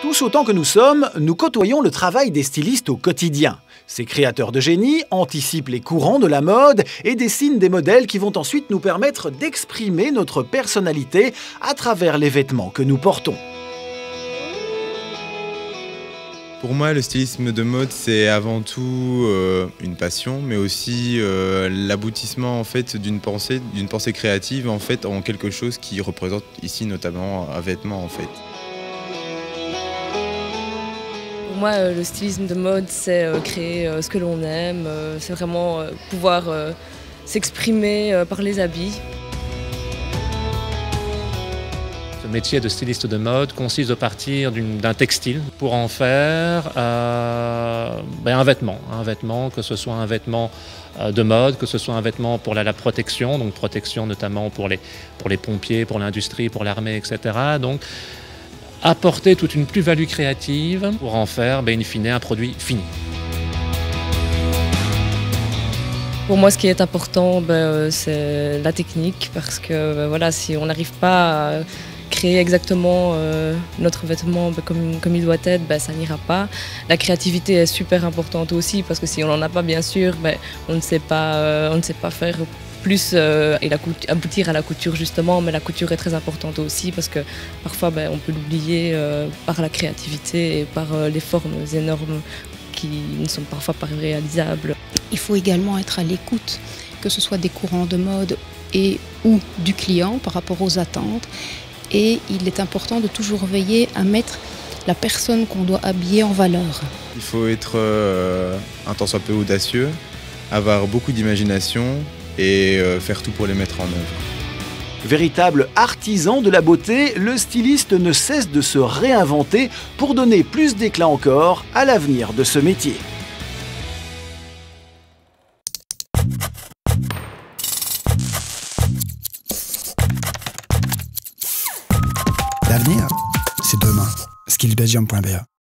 Tous autant que nous sommes, nous côtoyons le travail des stylistes au quotidien. Ces créateurs de génie anticipent les courants de la mode et dessinent des modèles qui vont ensuite nous permettre d'exprimer notre personnalité à travers les vêtements que nous portons. Pour moi, le stylisme de mode, c'est avant tout une passion, mais aussi l'aboutissement en fait, d'une pensée créative en fait, en quelque chose qui représente ici notamment un vêtement en fait. Pour moi, le stylisme de mode, c'est créer ce que l'on aime, c'est vraiment pouvoir s'exprimer par les habits. Ce métier de styliste de mode consiste de partir d'un textile pour en faire un vêtement, que ce soit un vêtement de mode, que ce soit un vêtement pour la protection, donc protection notamment pour les pompiers, pour l'industrie, pour l'armée, etc. Donc, apporter toute une plus-value créative pour en faire, in fine, un produit fini. Pour moi, ce qui est important, c'est la technique, parce que voilà, si on n'arrive pas à créer exactement notre vêtement comme il doit être, ça n'ira pas. La créativité est super importante aussi, parce que si on n'en a pas, bien sûr, on ne sait pas faire plus et aboutir à la couture justement, mais la couture est très importante aussi parce que parfois on peut l'oublier par la créativité et par les formes énormes qui ne sont parfois pas réalisables. Il faut également être à l'écoute, que ce soit des courants de mode ou du client par rapport aux attentes. Et il est important de toujours veiller à mettre la personne qu'on doit habiller en valeur. Il faut être un tant soit peu audacieux, avoir beaucoup d'imagination et faire tout pour les mettre en œuvre. Véritable artisan de la beauté, le styliste ne cesse de se réinventer pour donner plus d'éclat encore à l'avenir de ce métier. L'avenir, c'est demain. skillsbelgium.be